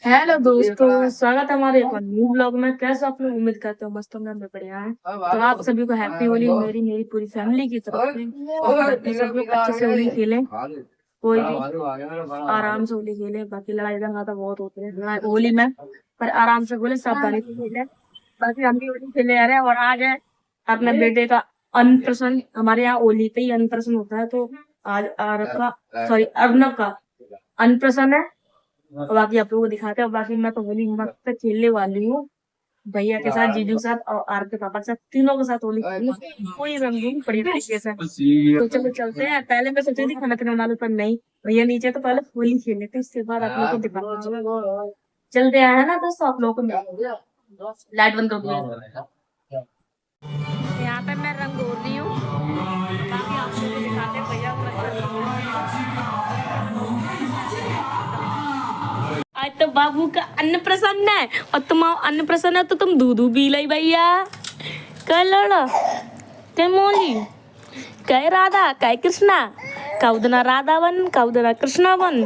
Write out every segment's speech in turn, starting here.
Hello दोस्तों, स्वागत है हमारे एक न्यू ब्लॉग में। कैसे आप लोग? उम्मीद करते हो मस्त होंगे, हमें बढ़िया है। तो आप सभी को हैप्पी होली मेरी मेरी पूरी फैमिली की तरफ से। और सब लोग अच्छे से होली खेलें, कोई भी आराम से होली खेलें। बाकी लड़ाई दंगा तो बहुत होते हैं होली में, पर आराम से बोले, सावधानी से खेलें। बाकी हम भी होली खेले आ रहे हैं और आज है अपने बेटे का अन्नप्राशन। हमारे यहाँ होली पे ही अन्नप्राशन होता है, तो आज आरव का सॉरी अर्नब का अन्नप्राशन है। और बाकी आप लोगों को दिखाते हैं। बाकी मैं तो होली मस्त खेलने वाली हूँ भैया के साथ, जीजू के साथ और आर के पापा के साथ, तीनों के साथ होली खेलूंगी। कोई रंग दूंगी बड़ी तरीके से। तो चलो चलते हैं। पहले मैं सोची थी खाना पीना बना लो, पर नहीं, भैया नीचे, तो पहले होली खेल लेते हैं, उसके बाद आप लोगों को दिखाऊंगा। चलते आए हैं ना दोस्तों, आप लोगों को लाइट बंद कर दो। यहाँ पे मैं रंग घोर रही हूँ, बाकी आप लोगों को दिखाते हैं भैया को। आज तो बाबू का अन्नप्राशन है और तुम अन्नप्राशन है तो तुम दूध पी लाई भैया। कह लड़ा कह मोली, कह राधा, कह कृष्णा, कौदना राधा बन, कौदना कृष्णा बन।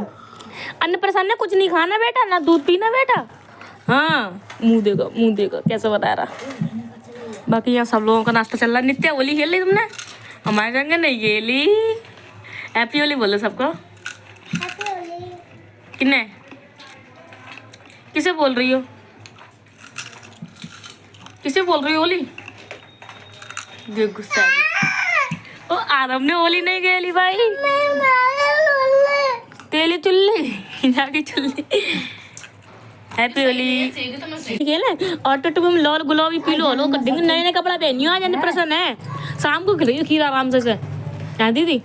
अन्नप्राशन है, कुछ नहीं खाना बेटा, ना दूध पीना बेटा। हाँ, मुंह देखो कैसे बता रहा। बाकी यहाँ सब लोगों का नाश्ता चल रहा है। नित्या, होली खेल ली तुमने? हमारे संग नहीं खेली। हैप्पी होली बोलो सबको। किन्ने किसे बोल रही हो? किसे बोल रही हो होली? जो गुस्सा है। ओ आरव ने होली नहीं खेली भाई। तेली चुल्ली जाके चुल्ली। हैप्पी होली खेले और टट्टू में लाल गुलाबी पीलो हलो कर देंगे। नए नए कपड़ा पहनियो, आज अन्नप्राशन है। शाम को खिलाइयो खीर आराम से यहाँ दीदी,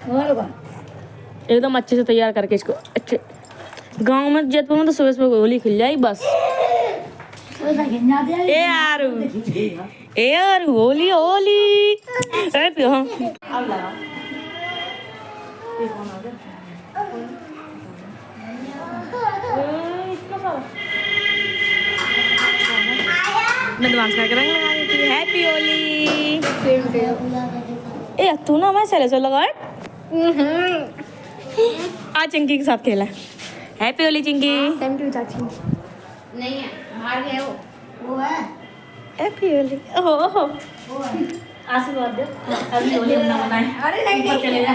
एकदम अच्छे से तैयार करके इसको। अच्छे गांव में जयपुर में तो सुबह सुबह होली खिल जाए बस। ए यार होली होली हैप्पी। हाँ मैं डांस करके रंग लगा देती हूँ। हैप्पी होली। ए तू ना मैं सैले से लगा आज चिंकी के साथ खेला। Happy Holi Chinki. Thank you चाची। नहीं है, बाहर गए वो है। हैप्पी होली। ओहो आशीर्वाद दे। अभी होली अपना बनाए। अरे नहीं नहीं चले जा,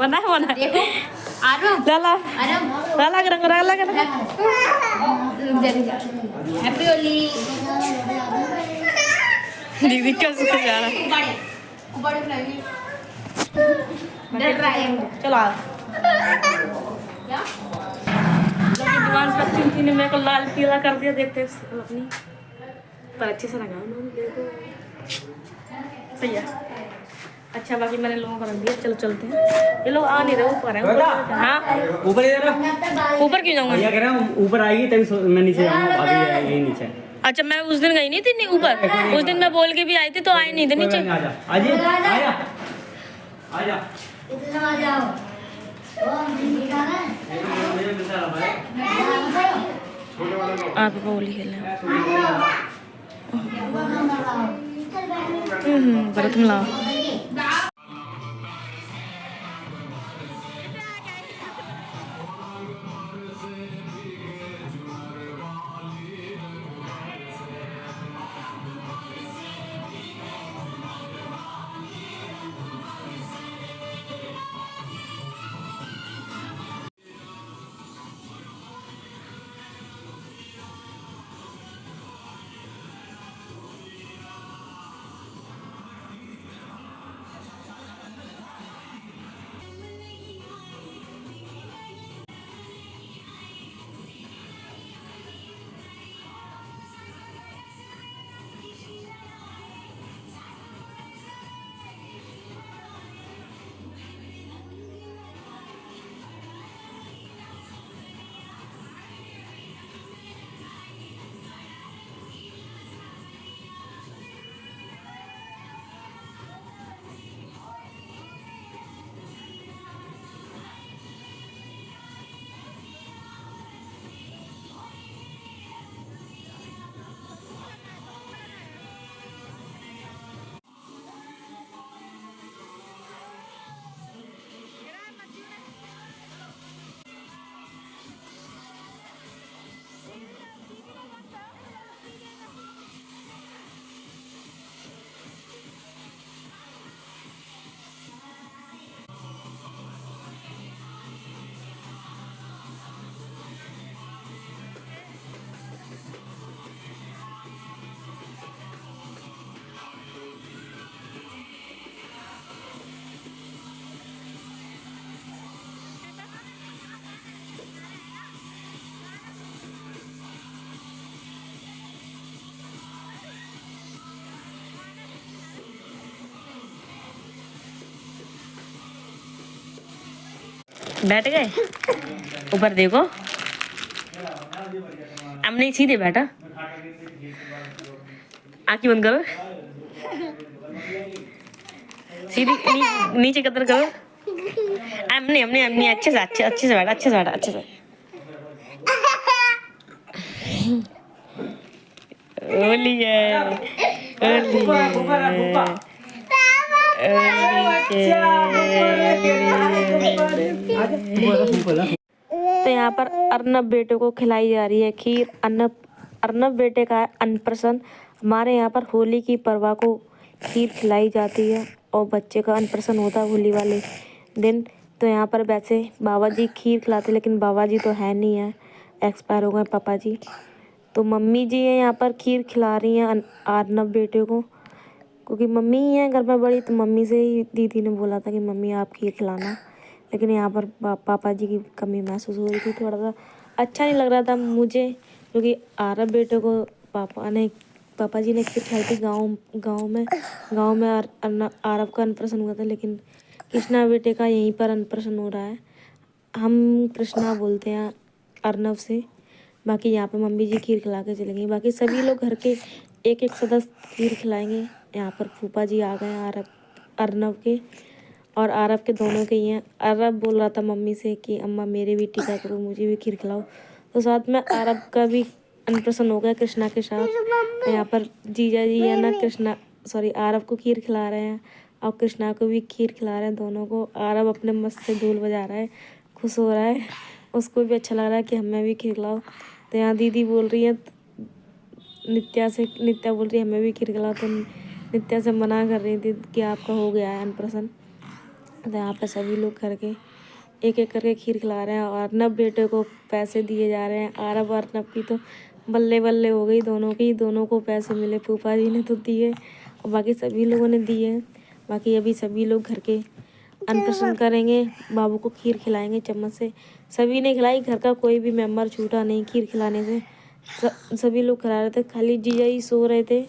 बनाओ देखो आरव लाला लाला रंग लाला कर। हैप्पी होली दीदी कैसे जा रहा है? चलो क्या चिंकी ने मेरे को लाल पीला कर दिया। देखते अपनी पर अच्छे से लगाओ देखो सही है। अच्छा बाकी मैंने लोगों को रख दिया। चलो चलते हैं। ये लोग आ नहीं रहे, ऊपर है। हाँ ऊपर क्यों जाऊंगा? ऊपर आएगी तभी मैं नीचे जाऊंगा। भाभी यही नीचे। अच्छा मैं उस दिन गई नहीं थी ऊपर। उस दिन मैं बोल के भी आई थी तो आई नहीं थे नीचे। आप होली खेलना भरत मिलाओ। बैठ गए ऊपर देखो, अब नहीं सीधे बैठा, आंखें बंद करो, सीधी नीचे कतर करो, हमने हमने हमने अच्छे से बैठा, अच्छे से बैठा, अच्छे से। ओली है, ओली है, तो यहाँ पर अर्नब बेटे को खिलाई जा रही है खीर। अर्नब बेटे का अनप्रसन। हमारे यहाँ पर होली की परवा को खीर खिलाई जाती है और बच्चे का अनप्रसन होता है होली वाले दिन। तो यहाँ पर वैसे बाबा जी खीर खिलाते, लेकिन बाबा जी तो है नहीं है, एक्सपायर हो गए पापा जी। तो मम्मी जी है यहाँ पर खीर खिला रही हैं अर्नब बेटे को, क्योंकि मम्मी ही है घर में बड़ी। तो मम्मी से ही दीदी ने बोला था कि मम्मी आप खीर खिलाना, लेकिन यहाँ पर पापा जी की कमी महसूस हो रही थी, थोड़ा सा अच्छा नहीं लग रहा था मुझे, क्योंकि आरब बेटे को पापा जी ने खीर खिलाई थी गाँव में आरब का अनप्रसन हुआ था, लेकिन कृष्णा बेटे का यहीं पर अनप्रसन हो रहा है। हम कृष्णा बोलते हैं अर्नब से। बाकी यहाँ पे मम्मी जी खीर खिला के चले गई, बाकी सभी लोग घर के एक एक सदस्य खीर खिलाएंगे। यहाँ पर फूफा जी आ गए अर्नब के, और आरब के दोनों के ही हैं। आरब बोल रहा था मम्मी से कि अम्मा मेरे भी टीका करो, मुझे भी खीर खिलाओ, तो साथ में आरब का भी अनप्रसन हो गया कृष्णा के साथ। यहाँ पर जीजा जी है ना आरब को खीर खिला रहे हैं और कृष्णा को भी खीर खिला रहे हैं दोनों को। आरब अपने मस्त से ढोल बजा रहा है, खुश हो रहा है, उसको भी अच्छा लग रहा है कि हमें भी खीर खिलाओ। तो यहाँ दीदी बोल रही है नित्या बोल रही है हमें भी खीर खिलाओ, तो नित्या से मना कर रही थी कि आपका हो गया है अनप्रसन। तो यहाँ पे सभी लोग करके एक एक करके खीर खिला रहे हैं और अर्नब बेटे को पैसे दिए जा रहे हैं। आरब और अर्नब की तो बल्ले बल्ले हो गई दोनों को पैसे मिले, फूफा जी ने तो दिए और बाकी सभी लोगों ने दिए। बाकी अभी सभी लोग घर के अनप्रसन करेंगे, बाबू को खीर खिलाएंगे चम्मच से। सभी ने खिलाई, घर का कोई भी मेम्बर छूटा नहीं खीर खिलाने से, सभी लोग खिला रहे थे। खाली जीजा ही सो रहे थे,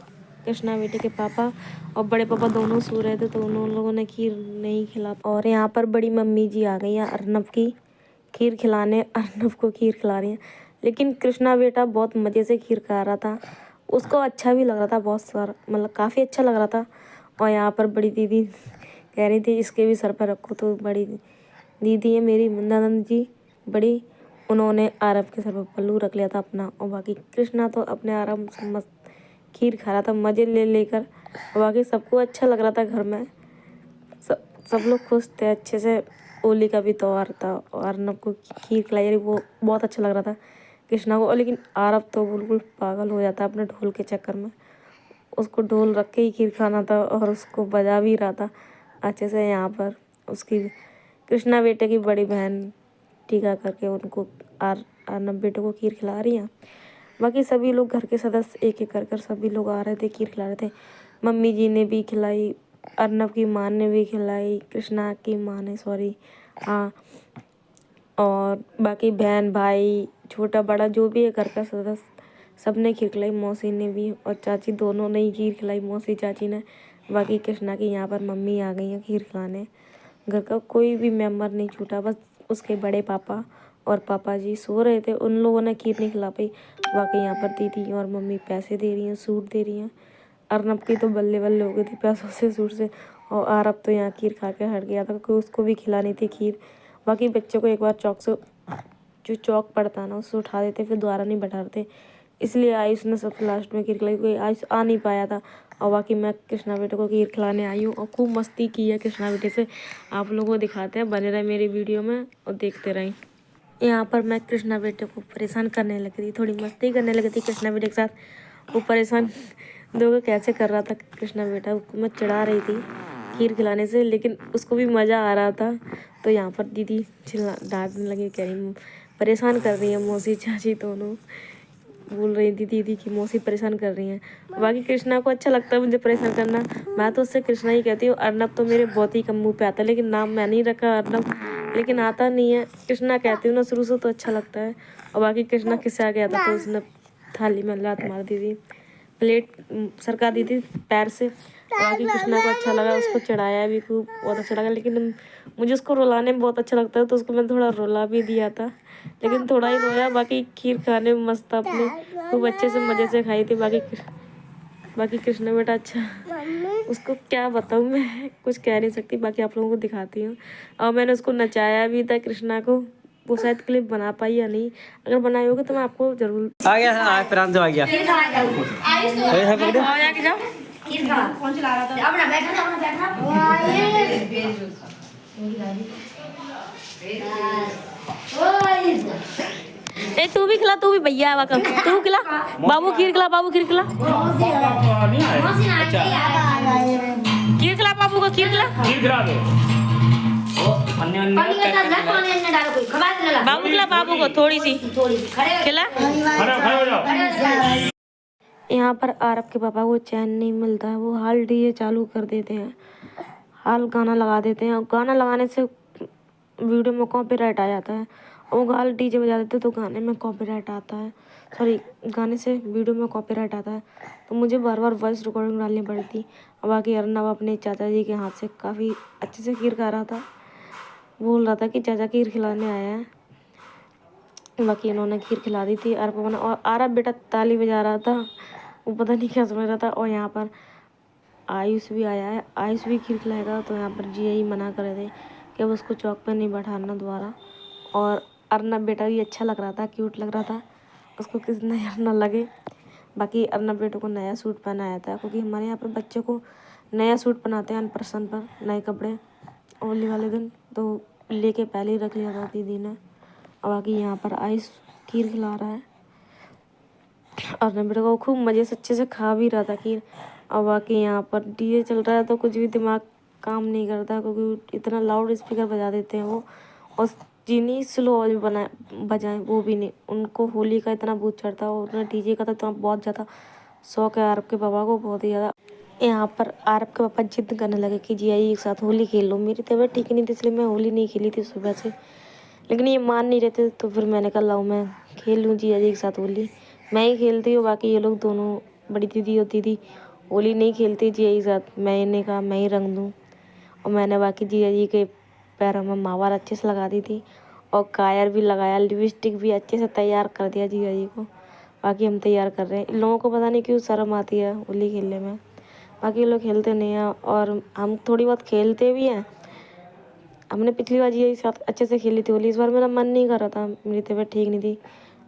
कृष्णा बेटे के पापा और बड़े पापा दोनों सो रहे थे, तो उन लोगों ने खीर नहीं खिला। और यहाँ पर बड़ी मम्मी जी आ गई हैं अर्नब की खीर खिलाने, अर्नब को खीर खिला रही हैं। लेकिन कृष्णा बेटा बहुत मज़े से खीर खा रहा था, उसको अच्छा भी लग रहा था, बहुत सारा मतलब काफ़ी अच्छा लग रहा था। और यहाँ पर बड़ी दीदी कह रही थी इसके भी सर पर रखो, तो बड़ी दीदी है मेरी ननद जी बड़ी, उन्होंने आरब के सर पर पल्लू रख लिया था अपना। और बाकी कृष्णा तो अपने आराम से मस्त खीर खा रहा था मज़े ले लेकर। बाकी सबको अच्छा लग रहा था घर में, सब लोग खुश थे अच्छे से। होली का भी त्यौहार था और अर्नब को खीर खिलाई रही, वो बहुत अच्छा लग रहा था कृष्णा को। लेकिन आरब तो बिल्कुल पागल हो जाता अपने ढोल के चक्कर में, उसको ढोल रख के ही खीर खाना था और उसको बजा भी रहा था अच्छे से। यहाँ पर उसकी कृष्णा बेटे की बड़ी बहन टीका करके उनको अर्नब बेटे को खीर खिला रही हैं। बाकी सभी लोग घर के सदस्य एक एक कर सभी लोग आ रहे थे, खीर खिला रहे थे। मम्मी जी ने भी खिलाई, अर्नब की माँ ने भी खिलाई, कृष्णा की माँ ने हाँ, और बाकी बहन भाई छोटा बड़ा जो भी है घर का सदस्य सब ने खीर खिलाई, मौसी ने भी और चाची दोनों ने ही खीर खिलाई, मौसी चाची ने। बाकी कृष्णा की यहाँ पर मम्मी आ गई हैं खीर खिलाने, घर का कोई भी मेम्बर नहीं छूटा, बस उसके बड़े पापा और पापा जी सो रहे थे, उन लोगों ने खीर नहीं खिला पाई। बाकी यहाँ पर दीदी और मम्मी पैसे दे रही हैं, सूट दे रही हैं। अर्नब की तो बल्ले बल्ले हो गई थी पैसों से, सूट से। और आरब तो यहाँ खीर खा के हट गया था क्योंकि उसको भी खिलानी थी खीर। बाकी बच्चों को एक बार जो चौक पड़ता ना उससे उठा देते, फिर दोबारा नहीं बैठाते, इसलिए आयुष ने सबसे लास्ट में खीर खिलाई क्योंकि आयुष आ नहीं पाया था। और बाकी मैं कृष्णा बेटे को खीर खिलाने आई हूँ और खूब मस्ती की है कृष्णा बेटे से, आप लोगों को दिखाते हैं, बने रहे मेरी वीडियो में और देखते रहें। यहाँ पर मैं कृष्णा बेटे को परेशान करने लगी थी, थोड़ी मस्ती करने लगी थी कृष्णा बेटे के साथ। वो परेशान देखो कैसे कर रहा था कृष्णा बेटा, उसको मैं चिढ़ा रही थी खीर खिलाने से, लेकिन उसको भी मज़ा आ रहा था। तो यहाँ पर दीदी डांटने लगी, कह रही परेशान कर रही है मौसी चाची, दोनों बोल रही थी दीदी की मौसी परेशान कर रही हैं। बाकी कृष्णा को अच्छा लगता है मुझे परेशान करना, मैं तो उससे कृष्णा ही कहती हूँ। अर्नब तो मेरे बहुत ही कम मुँह पे आता है, लेकिन नाम मैं नहीं रखा अर्नब, लेकिन आता नहीं है, कृष्णा कहती हूँ ना शुरू से, तो अच्छा लगता है। और बाकी कृष्णा किससे आ गया था तो उसने थाली में लात मार दी थी, प्लेट सरका दी थी पैर से। बाकी कृष्णा को अच्छा लगा, उसको चढ़ाया भी खूब, बहुत अच्छा लगा। लेकिन मुझे उसको रुलाने में बहुत अच्छा लगता है, तो उसको मैंने थोड़ा रुला भी दिया था, लेकिन थोड़ा ही रोया। बाकी खीर खाने में मस्त था, अपने खूब अच्छे से मज़े से खाई थी। बाकी कृष्णा बेटा अच्छा, उसको क्या बताऊँ मैं, कुछ कह नहीं सकती। बाकी आप लोगों को दिखाती हूँ। और मैंने उसको नचाया भी था कृष्णा को, वो शायद क्लिप बना पाई या नहीं, अगर बनाई होगी तो मैं आपको जरूर आ गया, प्रांत आ गया। कौन चला रहा था? अपना बैठना। ए तू भी खिला, तू भी भैया है, तू खिला बाबू, खीर खिला बाबू, खीर खिला, खीर खिला बाबू को, खीर खिला, बाबू खिला बाबू को थोड़ी सी खिला। यहाँ पर आरब के पापा को चैन नहीं मिलता है, वो हाल डीजे चालू कर देते हैं, हाल गाना लगा देते हैं। और गाना लगाने से वीडियो में कॉपीराइट आ जाता है, वो हाल डीजे बजा देते तो गाने में कॉपीराइट आता है, सॉरी गाने से वीडियो में कॉपीराइट आता है। तो मुझे बार बार वॉइस रिकॉर्डिंग डालनी पड़ती। अब बाकी अर्नब अपने चाचा जी के हाथ से काफ़ी अच्छे से खीर खा रहा था, बोल रहा था कि चाचा खीर खिलाने आया है। बाकी इन्होंने खीर खिला दी थी अरब ने, और आरब बेटा ताली बजा रहा था, वो पता नहीं क्या समझ रहा था। और यहाँ पर आयुष भी आया है, आयुष भी खीर खिलाएगा। तो यहाँ पर जी यही मना कर रहे थे कि अब उसको चौक पर नहीं बैठाना दोबारा। और अर्नब बेटा भी अच्छा लग रहा था, क्यूट लग रहा था, उसको किस नया ना लगे। बाकी अर्नब बेटे को नया सूट पहनाया था, क्योंकि हमारे यहाँ पर बच्चों को नया सूट पहनाते हैं अनप्रसन पर, नए कपड़े होली वाले दिन, तो लेके पहले ही रख लिया था दीदी ने। और बाकी यहाँ पर आयुष खीर खिला रहा है अर्नब बेटे को, खूब मज़े से अच्छे से खा भी रहा था खीर। और बाकी यहाँ पर डीजे चल रहा है तो कुछ भी दिमाग काम नहीं करता, क्योंकि इतना लाउड स्पीकर बजा देते हैं वो, और जिन्हीं स्लो बजाएं वो भी नहीं। उनको होली का इतना भूत चढ़ता है, और उन्हें डीजे का तो इतना बहुत ज़्यादा शौक है आरब के पापा को, बहुत ही ज़्यादा। यहाँ पर आरब के पापा जिद करने लगे कि जी आई एक साथ होली खेल लो। मेरी तबीयत ठीक नहीं थी, इसलिए मैं होली नहीं खेली थी सुबह से, लेकिन ये मान नहीं रहे थे। तो फिर मैंने कहा लाओ मैं खेल लूँ जी आई एक साथ होली। मैं ही खेलती हूँ, बाकी ये लोग दोनों, बड़ी दीदी और दीदी होली नहीं खेलती जी आई के साथ। मैंने कहा मैं ही रंग दूँ, और मैंने बाकी जीजा जी के पैरों में मावार अच्छे से लगा दी थी, और कायर भी लगाया, लिपस्टिक भी अच्छे से तैयार कर दिया जीजा जी को। बाकी हम तैयार कर रहे हैं। इन लोगों को पता नहीं क्यों शर्म आती है होली खेलने में, बाकी ये लोग खेलते नहीं हैं, और हम थोड़ी बहुत खेलते भी हैं। हमने पिछली बार जीजा जी साथ अच्छे से खेली थी होली, इस बार मेरा मन नहीं कर रहा था, मेरी तबीयत ठीक नहीं थी,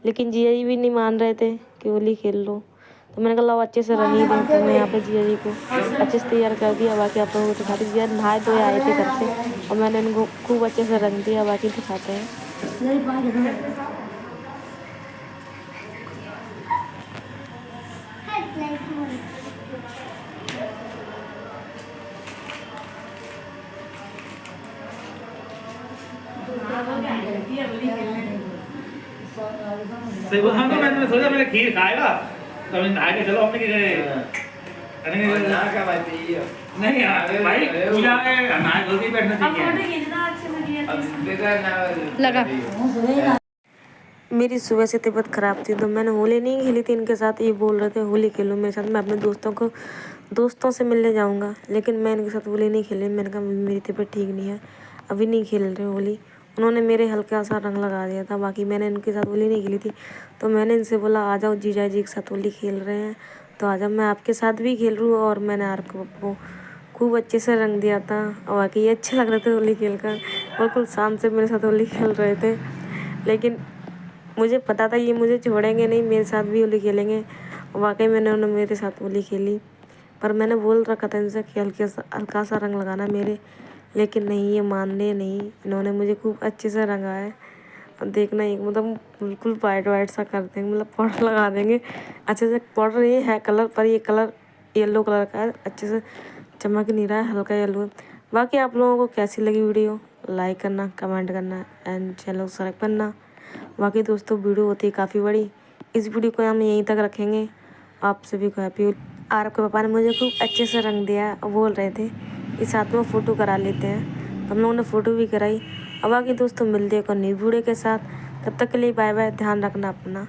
लेकिन जीजा जी भी नहीं मान रहे थे कि होली खेल लो। तो मैंने कहा लाओ अच्छे से रंग ही दें। तो मैं यहाँ पे जीजा जी को अच्छे से तैयार कर दिया। बाकी आप लोगों को दिखाती, जीजा नहाए धोए आए थे घर से, और मैंने इनको खूब अच्छे से रंग दिया। बाकी दिखाते हैं। हाँ तो मैंने सोचा मैंने खीर खाएगा, तो मैंने नहा के चलो हमने कि नहीं यार भाई पूजा में नहा जल्दी बैठना चाहिए। लगा मेरी सुबह से तबीयत ख़राब थी, तो मैंने होली नहीं खेली थी इनके साथ। ये बोल रहे थे होली खेलो मेरे साथ, मैं अपने दोस्तों से मिलने जाऊंगा, लेकिन मैं इनके साथ होली नहीं खेली। मैंने कहा मेरी तबीयत ठीक नहीं है, अभी नहीं खेल रहे होली। उन्होंने मेरे हल्का सा रंग लगा दिया था, बाकी मैंने इनके साथ होली नहीं खेली थी। तो मैंने इनसे बोला आ जाओ जीजा जी के साथ होली खेल रहे हैं, तो आ जाओ मैं आपके साथ भी खेल रही हूँ। और मैंने आरब के पापा को खूब अच्छे से रंग दिया था, और बाकी ये अच्छे लग रहे थे होली खेल कर, बिल्कुल शांत से मेरे साथ होली खेल रहे थे। लेकिन मुझे पता था ये मुझे छोड़ेंगे नहीं, मेरे साथ भी होली खेलेंगे। और वाकई मैंने उन्होंने मेरे साथ होली खेली, पर मैंने बोल रखा था इनसे कि हल्का सा रंग लगाना मेरे, लेकिन नहीं, ये मानने नहीं। इन्होंने मुझे खूब अच्छे से रंगा है, और देखना एक मतलब बिल्कुल वाइट सा कर देंगे, मतलब पाउडर लगा देंगे अच्छे से। पाउडर ये है कलर, पर ये कलर येलो कलर का है, अच्छे से चमक नहीं रहा है, हल्का येलो है। बाकी आप लोगों को कैसी लगी वीडियो, लाइक करना, कमेंट करना, एंड चैनल को सब्सक्राइब करना। बाकी दोस्तों वीडियो होती है काफ़ी बड़ी, इस वीडियो को हम यहीं तक रखेंगे। आप सभी को हैप्पी। आरब के पापा ने मुझे खूब अच्छे से रंग दिया, और बोल रहे थे कि साथ में फ़ोटो करा लेते हैं, तो हम लोगों ने फ़ोटो भी कराई। और बाकी दोस्तों मिलते हैं एक और नई वीडियो के साथ, तब तक के लिए बाय बाय, ध्यान रखना अपना।